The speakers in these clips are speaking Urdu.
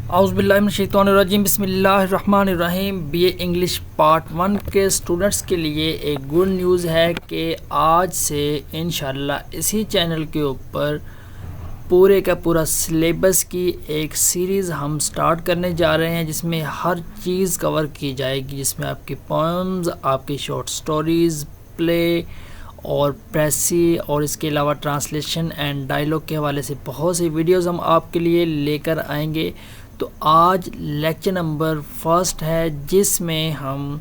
اعوذ باللہ من الشیطان الرجیم، بسم اللہ الرحمن الرحیم۔ بی اے انگلش پارٹ 1 کے اسٹوڈنٹس کے لیے ایک گڈ نیوز ہے کہ آج سے انشاءاللہ اسی چینل کے اوپر پورے کا پورا سلیبس کی ایک سیریز ہم سٹارٹ کرنے جا رہے ہیں، جس میں ہر چیز کور کی جائے گی، جس میں آپ کی پوئمز، آپ کی شارٹ سٹوریز، پلے اور پریسی اور اس کے علاوہ ٹرانسلیشن اینڈ ڈائلاگ کے حوالے سے بہت سی ویڈیوز ہم آپ کے لیے لے کر آئیں گے۔ تو آج لیکچر نمبر 1 ہے، جس میں ہم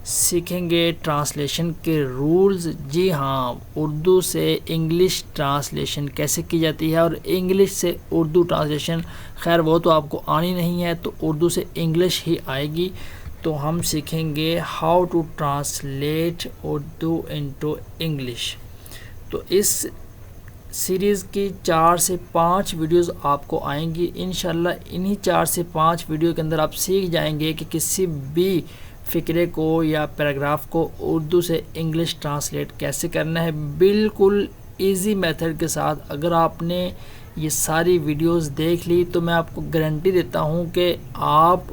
سیکھیں گے ٹرانسلیشن کے رولز۔ جی ہاں، اردو سے انگلش ٹرانسلیشن کیسے کی جاتی ہے اور انگلش سے اردو ٹرانسلیشن، خیر وہ تو آپ کو آنی نہیں ہے، تو اردو سے انگلش ہی آئے گی۔ تو ہم سیکھیں گے how to translate Urdu into English. تو اس سیریز کی 4 سے 5 ویڈیوز آپ کو آئیں گی انشاءاللہ۔ انہی 4 سے 5 ویڈیو کے اندر آپ سیکھ جائیں گے کہ کسی بھی فقرے کو یا پیراگراف کو اردو سے انگلش ٹرانسلیٹ کیسے کرنا ہے، بالکل ایزی میتھڈ کے ساتھ۔ اگر آپ نے یہ ساری ویڈیوز دیکھ لی تو میں آپ کو گارنٹی دیتا ہوں کہ آپ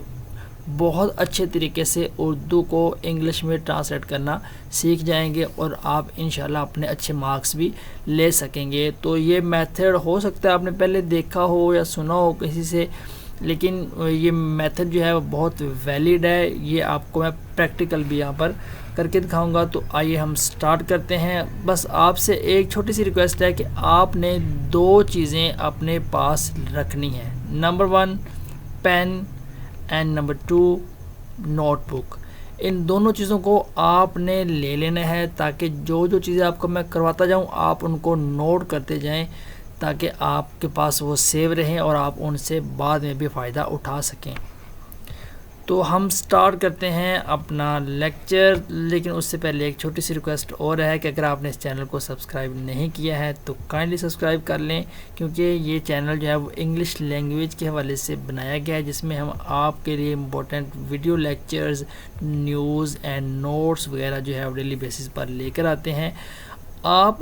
بہت اچھے طریقے سے اردو کو انگلش میں ٹرانسلیٹ کرنا سیکھ جائیں گے اور آپ انشاءاللہ اپنے اچھے مارکس بھی لے سکیں گے۔ تو یہ میتھڈ ہو سکتا ہے آپ نے پہلے دیکھا ہو یا سنا ہو کسی سے، لیکن یہ میتھڈ جو ہے وہ بہت ویلڈ ہے۔ یہ آپ کو میں پریکٹیکل بھی یہاں پر کر کے دکھاؤں گا۔ تو آئیے ہم سٹارٹ کرتے ہیں۔ بس آپ سے ایک چھوٹی سی ریکویسٹ ہے کہ آپ نے 2 چیزیں اپنے پاس رکھنی ہیں۔ Number 1 pen and number 2 notebook. ان دونوں چیزوں کو آپ نے لے لینا ہے تاکہ جو چیزیں آپ کو میں کرواتا جاؤں آپ ان کو نوٹ کرتے جائیں، تاکہ آپ کے پاس وہ سیو رہیں اور آپ ان سے بعد میں بھی فائدہ اٹھا سکیں۔ تو ہم سٹارٹ کرتے ہیں اپنا لیکچر، لیکن اس سے پہلے ایک چھوٹی سی ریکویسٹ اور ہے کہ اگر آپ نے اس چینل کو سبسکرائب نہیں کیا ہے تو کائنڈلی سبسکرائب کر لیں، کیونکہ یہ چینل جو ہے وہ انگلش لینگویج کے حوالے سے بنایا گیا ہے، جس میں ہم آپ کے لیے important video lectures, news and notes وغیرہ جو ہے وہ ڈیلی بیسس پر لے کر آتے ہیں۔ آپ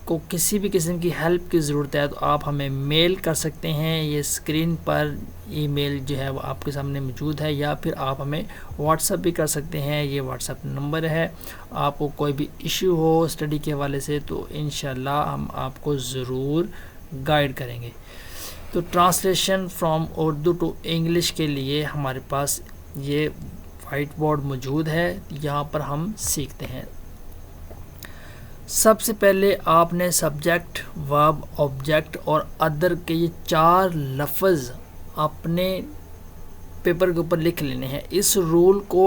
کو کسی بھی قسم کی ہیلپ کی ضرورت ہے تو آپ ہمیں میل کر سکتے ہیں، یہ اسکرین پر ای میل جو ہے وہ آپ کے سامنے موجود ہے، یا پھر آپ ہمیں واٹس اپ بھی کر سکتے ہیں، یہ واٹس اپ نمبر ہے۔ آپ کو کوئی بھی ایشو ہو اسٹڈی کے حوالے سے تو انشاءاللہ ہم آپ کو ضرور گائیڈ کریں گے۔ تو translation from Urdu to English کے لیے ہمارے پاس یہ وائٹ بورڈ موجود ہے، یہاں پر ہم سیکھتے ہیں۔ سب سے پہلے آپ نے سبجیکٹ، ورب، آبجیکٹ اور ادر کے یہ 4 لفظ اپنے پیپر کے اوپر لکھ لینے ہیں۔ اس رول کو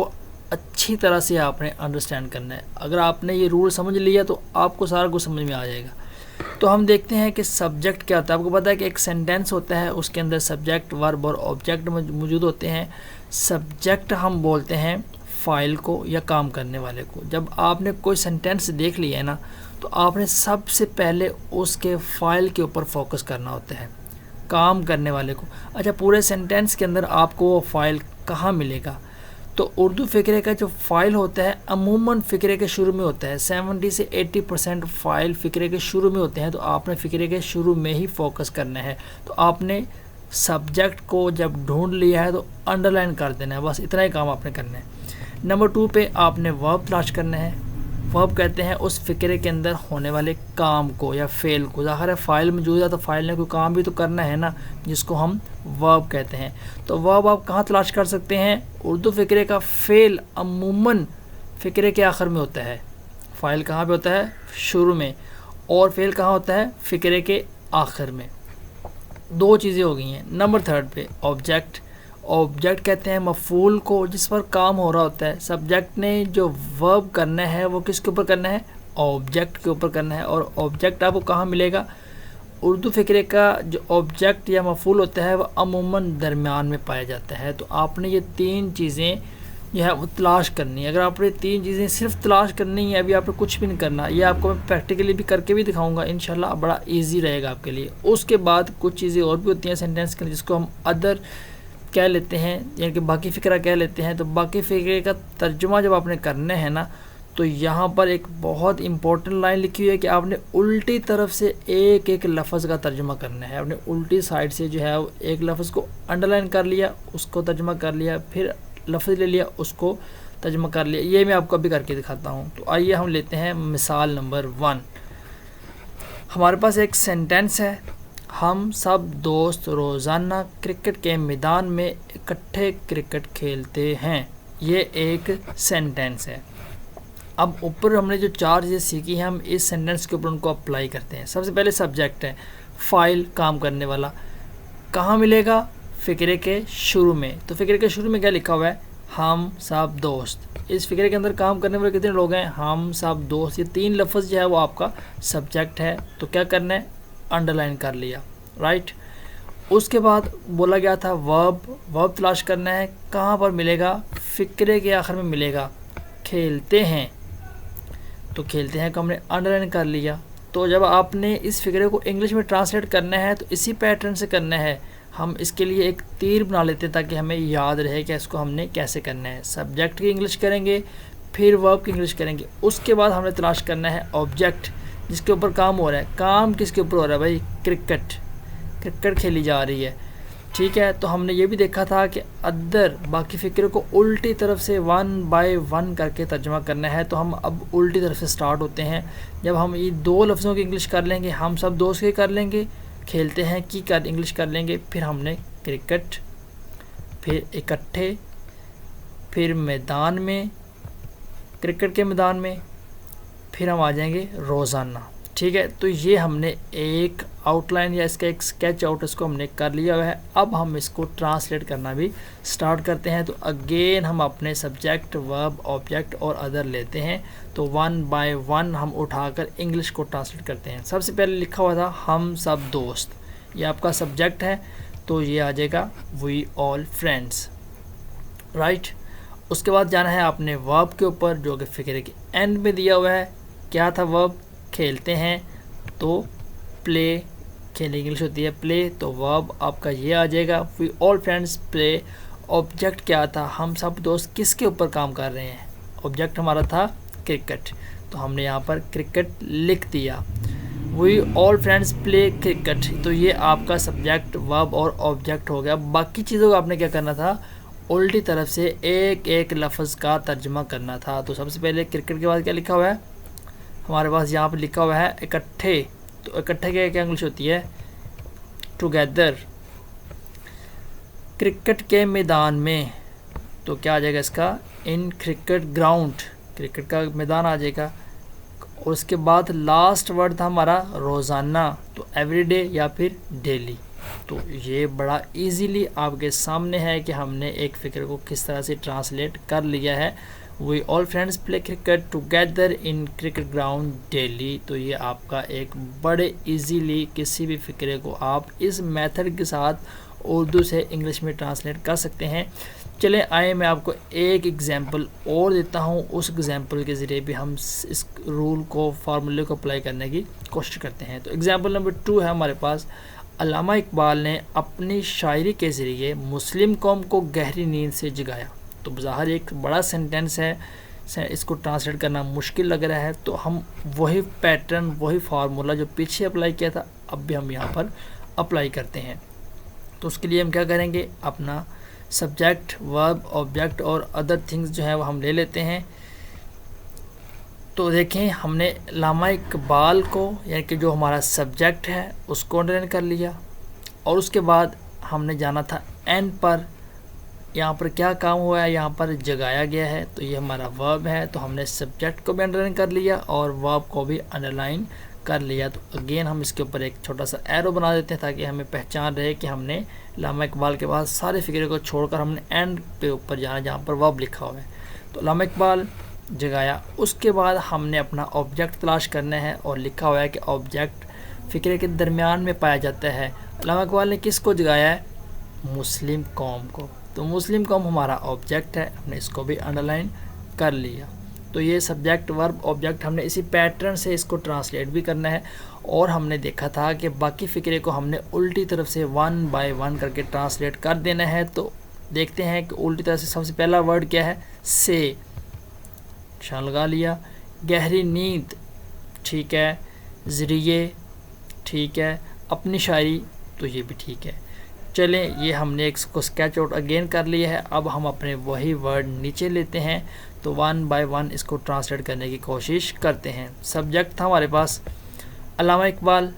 اچھی طرح سے آپ نے انڈرسٹینڈ کرنا ہے۔ اگر آپ نے یہ رول سمجھ لیا تو آپ کو سارا کچھ سمجھ میں آ جائے گا۔ تو ہم دیکھتے ہیں کہ سبجیکٹ کیا ہوتا ہے۔ آپ کو پتہ ہے کہ ایک سینٹینس ہوتا ہے، اس کے اندر سبجیکٹ، ورب اور آبجیکٹ موجود ہوتے ہیں۔ سبجیکٹ ہم بولتے ہیں فائل کو یا کام کرنے والے کو۔ جب آپ نے کوئی سینٹینس دیکھ لیا ہے نا، تو آپ نے سب سے پہلے اس کے فائل کے اوپر فوکس کرنا ہوتا ہے، کام کرنے والے کو۔ اچھا، پورے سینٹینس کے اندر آپ کو وہ فائل کہاں ملے گا؟ تو اردو فقرے کا جو فائل ہوتا ہے عموماً فقرے کے شروع میں ہوتا ہے۔ 70 سے 80% فائل فقرے کے شروع میں ہوتے ہیں، تو آپ نے فقرے کے شروع میں ہی فوکس کرنا ہے۔ تو آپ نے سبجیکٹ کو جب ڈھونڈ لیا ہے تو انڈر لائن کر دینا ہے، بس اتنا ہی کام آپ نے کرنا ہے۔ نمبر 2 پہ آپ نے ورب تلاش کرنا ہے۔ ورب کہتے ہیں اس فقرے کے اندر ہونے والے کام کو یا فعل کو۔ ظاہر ہے فائل موجود ہے تو فائل نے کوئی کام بھی تو کرنا ہے نا، جس کو ہم ورب کہتے ہیں۔ تو ورب آپ کہاں تلاش کر سکتے ہیں؟ اردو فقرے کا فعل عموماً فقرے کے آخر میں ہوتا ہے۔ فائل کہاں پہ ہوتا ہے؟ شروع میں۔ اور فعل کہاں ہوتا ہے؟ فقرے کے آخر میں۔ 2 چیزیں ہو گئی ہیں۔ نمبر 3 پہ آبجیکٹ۔ آبجیکٹ کہتے ہیں مفعول کو جس پر کام ہو رہا ہوتا ہے۔ سبجیکٹ نے جو ورب کرنا ہے وہ کس کے اوپر کرنا ہے؟ آبجیکٹ کے اوپر کرنا ہے۔ اور آبجیکٹ آپ کو کہاں ملے گا؟ اردو فقرے کا جو آبجیکٹ یا مفعول ہوتا ہے وہ عموماً درمیان میں پایا جاتا ہے۔ تو آپ نے یہ 3 چیزیں جو ہے وہ تلاش کرنی ہے۔ اگر آپ نے 3 چیزیں صرف تلاش کرنی ہے، ابھی آپ نے کچھ بھی نہیں کرنا، یہ آپ کو میں پریکٹیکلی بھی کر کے بھی دکھاؤں گا انشاءاللہ، بڑا ایزی رہے گا آپ کے لیے۔ اس کے بعد کچھ چیزیں اور بھی ہوتی ہیں سینٹینس کے، جس کو ہم ادر کہہ لیتے ہیں، یعنی کہ باقی فقرہ کہہ لیتے ہیں۔ تو باقی فقرے کا ترجمہ جب آپ نے کرنا ہے نا، تو یہاں پر ایک بہت امپورٹنٹ لائن لکھی ہوئی ہے کہ آپ نے الٹی طرف سے ایک ایک لفظ کا ترجمہ کرنا ہے. آپ نے الٹی سائڈ سے جو ہے ایک لفظ کو انڈر لائن کر لیا, اس کو ترجمہ کر لیا, پھر لفظ لے لیا, اس کو ترجمہ کر لیا. یہ میں آپ کو ابھی کر کے دکھاتا ہوں. تو آئیے ہم لیتے ہیں مثال نمبر 1. ہمارے پاس ایک سینٹینس ہے, ہم سب دوست روزانہ کرکٹ کے میدان میں اکٹھے کرکٹ کھیلتے ہیں. یہ ایک سینٹینس ہے. اب اوپر ہم نے جو 4 چیزیں سیکھی ہیں, ہم اس سینٹینس کے اوپر ان کو اپلائی کرتے ہیں. سب سے پہلے سبجیکٹ ہے, فائل کام کرنے والا. کہاں ملے گا؟ فقرے کے شروع میں. تو فقرے کے شروع میں کیا لکھا ہوا ہے؟ ہم سب دوست. اس فقرے کے اندر کام کرنے والے کتنے لوگ ہیں؟ ہم سب دوست. یہ 3 لفظ جو ہے وہ آپ کا سبجیکٹ ہے. تو کیا کرنا ہے؟ انڈر لائن کر لیا, رائٹ. اس کے بعد بولا گیا تھا ورب تلاش کرنا ہے. کہاں پر ملے گا؟ فقرے کے آخر میں ملے گا. کھیلتے ہیں, تو کھیلتے ہیں کو ہم نے انڈر لائن کر لیا. تو جب آپ نے اس فقرے کو انگلش میں ٹرانسلیٹ کرنا ہے تو اسی پیٹرن سے کرنا ہے. ہم اس کے لیے ایک تیر بنا لیتے ہیں تاکہ ہمیں یاد رہے کہ اس کو ہم نے کیسے کرنا ہے. سبجیکٹ کی انگلش کریں گے, پھر ورب کی انگلش کریں گے. اس کے بعد ہم نے تلاش کرنا ہے آبجیکٹ جس کے اوپر کام ہو رہا ہے. کام کس کے اوپر ہو رہا ہے بھائی؟ کرکٹ کھیلی جا رہی ہے, ٹھیک ہے. تو ہم نے یہ بھی دیکھا تھا کہ ادر باقی فقرے کو الٹی طرف سے 1 بائی 1 کر کے ترجمہ کرنا ہے. تو ہم اب الٹی طرف سے سٹارٹ ہوتے ہیں. جب ہم یہ 2 لفظوں کی انگلش کر لیں گے, ہم سب دوست کے کر لیں گے, کھیلتے ہیں کی انگلش کر لیں گے, پھر ہم نے کرکٹ, پھر اکٹھے, پھر میدان میں, کرکٹ کے میدان میں, پھر ہم آ جائیں گے روزانہ, ٹھیک ہے. تو یہ ہم نے ایک آؤٹ لائن یا اس کا ایک اسکیچ آؤٹ اس کو ہم نے کر لیا ہوا ہے. اب ہم اس کو ٹرانسلیٹ کرنا بھی سٹارٹ کرتے ہیں. تو اگین ہم اپنے سبجیکٹ, ورب, آبجیکٹ اور ادر لیتے ہیں. تو 1 بائی 1 ہم اٹھا کر انگلش کو ٹرانسلیٹ کرتے ہیں. سب سے پہلے لکھا ہوا تھا ہم سب دوست, یہ آپ کا سبجیکٹ ہے. تو یہ آ جائے گا وی آل فرینڈس, رائٹ. اس کے بعد جانا ہے آپ نے ورب کے اوپر جو کہ فقرے کے اینڈ میں دیا ہوا ہے. کیا تھا ورب؟ کھیلتے ہیں. تو پلے, کھیلنے کی انگلش ہوتی ہے پلے. تو ورب آپ کا یہ آ جائے گا وی آل فرینڈس پلے. آبجیکٹ کیا تھا؟ ہم سب دوست کس کے اوپر کام کر رہے ہیں؟ آبجیکٹ ہمارا تھا کرکٹ. تو ہم نے یہاں پر کرکٹ لکھ دیا. وی آل فرینڈس پلے کرکٹ. تو یہ آپ کا سبجیکٹ, ورب اور آبجیکٹ ہو گیا. باقی چیزوں کو آپ نے کیا کرنا تھا؟ الٹی طرف سے ایک ایک لفظ کا ترجمہ کرنا تھا. تو سب سے پہلے کرکٹ کے بعد کیا لکھا ہوا ہے ہمارے پاس؟ یہاں پہ لکھا ہوا ہے اکٹھے. تو اکٹھے کیا انگلش ہوتی ہے؟ ٹوگیدر. کرکٹ کے میدان میں, تو کیا آ جائے گا اس کا؟ ان کرکٹ گراؤنڈ, کرکٹ کا میدان آ جائے گا. اور اس کے بعد لاسٹ ورڈ تھا ہمارا روزانہ. تو ایوری ڈے یا پھر ڈیلی. تو یہ بڑا ایزیلی آپ کے سامنے ہے کہ ہم نے ایک فقرے کو کس طرح سے ٹرانسلیٹ کر لیا ہے. We all friends play cricket together in cricket ground daily. تو یہ آپ کا ایک بڑے ایزیلی کسی بھی فقرے کو آپ اس میتھڈ کے ساتھ اردو سے انگلش میں ٹرانسلیٹ کر سکتے ہیں. چلیں آئے میں آپ کو ایک ایگزامپل اور دیتا ہوں. اس ایگزامپل کے ذریعے بھی ہم اس رول کو, فارمولے کو اپلائی کرنے کی کوشش کرتے ہیں. تو ایگزامپل نمبر 2 ہے ہمارے پاس. علامہ اقبال نے اپنی شاعری کے ذریعے مسلم قوم کو گہری نیند سے جگایا. تو بظاہر ایک بڑا سینٹینس ہے, اس کو ٹرانسلیٹ کرنا مشکل لگ رہا ہے. تو ہم وہی پیٹرن, وہی فارمولہ جو پیچھے اپلائی کیا تھا اب بھی ہم یہاں پر اپلائی کرتے ہیں. تو اس کے لیے ہم کیا کریں گے؟ اپنا سبجیکٹ, ورب, آبجیکٹ اور ادر تھنگز جو ہے وہ ہم لے لیتے ہیں. تو دیکھیں ہم نے علامہ اقبال کو, یعنی کہ جو ہمارا سبجیکٹ ہے, اس کو انڈرلائن کر لیا. اور اس کے بعد ہم نے جانا تھا اینڈ پر. یہاں پر کیا کام ہوا ہے؟ یہاں پر جگایا گیا ہے. تو یہ ہمارا ورب ہے. تو ہم نے سبجیکٹ کو بھی انڈرلائن کر لیا اور ورب کو بھی انڈرلائن کر لیا. تو اگین ہم اس کے اوپر ایک چھوٹا سا ایرو بنا دیتے ہیں تاکہ ہمیں پہچان رہے کہ ہم نے علامہ اقبال کے بعد سارے فقرے کو چھوڑ کر ہم نے اینڈ پہ اوپر جانا جہاں پر ورب لکھا ہوا ہے. تو علامہ اقبال جگایا. اس کے بعد ہم نے اپنا آبجیکٹ تلاش کرنا ہے اور لکھا ہوا ہے کہ آبجیکٹ فقرے کے درمیان میں پایا جاتا ہے. علامہ اقبال نے کس کو جگایا ہے؟ مسلم قوم کو. تو مسلم قوم ہمارا آبجیکٹ ہے, ہم نے اس کو بھی انڈرلائن کر لیا. تو یہ سبجیکٹ, ورب, آبجیکٹ ہم نے اسی پیٹرن سے اس کو ٹرانسلیٹ بھی کرنا ہے. اور ہم نے دیکھا تھا کہ باقی فقرے کو ہم نے الٹی طرف سے 1 بائی 1 کر کے ٹرانسلیٹ کر دینا ہے. تو دیکھتے ہیں کہ الٹی طرف سے سب سے پہلا ورڈ کیا ہے؟ سے. نشان لگا لیا. گہری نیند ٹھیک ہے. ذریعے ٹھیک ہے. اپنی شاعری تو یہ بھی ٹھیک ہے. چلیں یہ ہم نے اس کو اسکیچ آؤٹ اگین کر لیا ہے. اب ہم اپنے وہی ورڈ نیچے لیتے ہیں تو ون بائی ون اس کو ٹرانسلیٹ کرنے کی کوشش کرتے ہیں. سبجیکٹ تھا ہمارے پاس علامہ اقبال,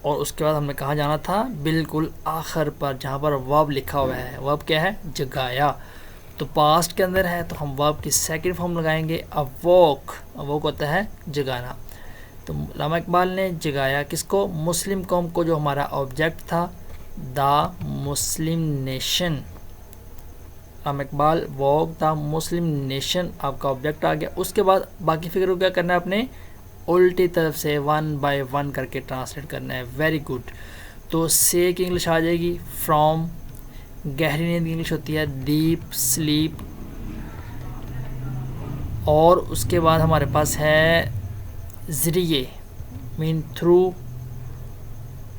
اور اس کے بعد ہم نے کہاں جانا تھا؟ بالکل آخر پر جہاں پر ورب لکھا ہوا ہے. ورب کیا ہے؟ جگایا. تو پاسٹ کے اندر ہے تو ہم ورب کی سیکنڈ فارم لگائیں گے اووک. اووک ہوتا ہے جگانا. تو علامہ اقبال نے جگایا کس کو؟ مسلم قوم کو. جو ہمارا آبجیکٹ تھا دا مسلم نیشن. علامہ اقبال ووک دا مسلم نیشن آپ کا آبجیکٹ آ گیا. اس کے بعد باقی فگر کو کیا کرنا ہے؟ اپنے الٹی طرف سے ون بائی ون کر کے ٹرانسلیٹ کرنا ہے. Very good. تو سے کی انگلش آ جائے گی فرام. گہری نیند کی انگلش ہوتی ہے ڈیپ سلیپ. اور اس کے بعد ہمارے پاس ہے ذریعے مین تھرو.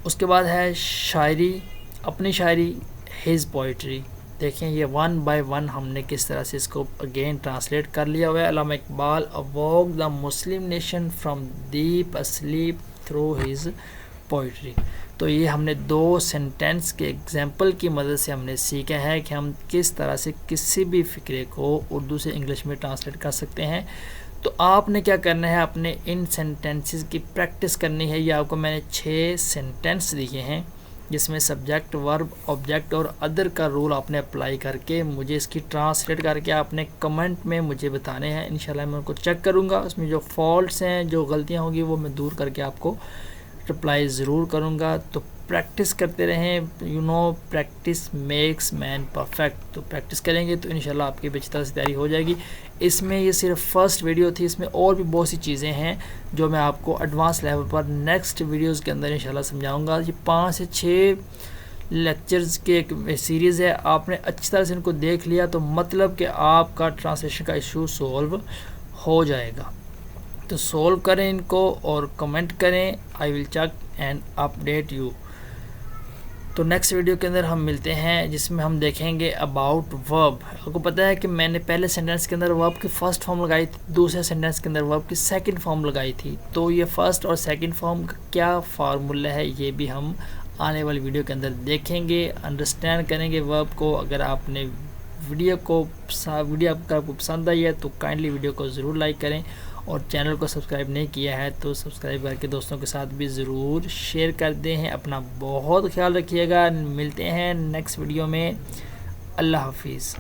اس کے بعد ہے شاعری, اپنی شاعری ہز پوئٹری. دیکھیں یہ ون بائی ون ہم نے کس طرح سے اس کو اگین ٹرانسلیٹ کر لیا ہوا ہے. Allama Iqbal awoke the Muslim nation from deep sleep through his poetry. تو یہ ہم نے دو سینٹینس کے ایگزامپل کی مدد سے ہم نے سیکھا ہے کہ ہم کس طرح سے کسی بھی فقرے کو اردو سے انگلش میں ٹرانسلیٹ کر سکتے ہیں. تو آپ نے کیا کرنا ہے؟ اپنے ان سینٹینسز کی پریکٹس کرنی ہے. یہ آپ کو میں نے 6 سینٹینس دیے ہیں جس میں سبجیکٹ ورب آبجیکٹ اور ادر کا رول آپ نے اپلائی کر کے مجھے اس کی ٹرانسلیٹ کر کے آپ نے کمنٹ میں مجھے بتانے ہیں. انشاءاللہ میں ان کو چیک کروں گا. اس میں جو فالٹس ہیں جو غلطیاں ہوں گی وہ میں دور کر کے آپ کو رپلائی ضرور کروں گا. تو پریکٹس کرتے رہیں. Practice makes man perfect. تو پریکٹس کریں گے تو انشاءاللہ آپ کی بہتر سے تیاری ہو جائے گی. اس میں یہ صرف فرسٹ ویڈیو تھی. اس میں اور بھی بہت سی چیزیں ہیں جو میں آپ کو ایڈوانس لیول پر نیکسٹ ویڈیوز کے اندر انشاءاللہ سمجھاؤں گا. یہ 5 سے 6 لیکچرز کے ایک سیریز ہے. آپ نے اچھی طرح سے ان کو دیکھ لیا تو مطلب کہ آپ کا ٹرانسلیشن کا ایشو سولو ہو جائے گا. تو سولو کریں ان کو اور کمنٹ کریں. I will check and update you. تو نیکسٹ ویڈیو کے اندر ہم ملتے ہیں جس میں ہم دیکھیں گے اباؤٹ ورب. آپ کو پتہ ہے کہ میں نے پہلے سینٹینس کے اندر ورب کی فرسٹ فارم لگائی تھی, دوسرے سینٹینس کے اندر ورب کی سیکنڈ فارم لگائی تھی. تو یہ فرسٹ اور سیکنڈ فارم کا کیا فارمولا ہے یہ بھی ہم آنے والی ویڈیو کے اندر دیکھیں گے, انڈرسٹینڈ کریں گے ورب کو. اگر آپ نے ویڈیو آپ کو پسند آئی ہے تو کائنڈلی ویڈیو کو ضرور لائک کریں, اور چینل کو سبسکرائب نہیں کیا ہے تو سبسکرائب کر کے دوستوں کے ساتھ بھی ضرور شیئر کر دیں. اپنا بہت خیال رکھیے گا. ملتے ہیں نیکسٹ ویڈیو میں. اللہ حافظ.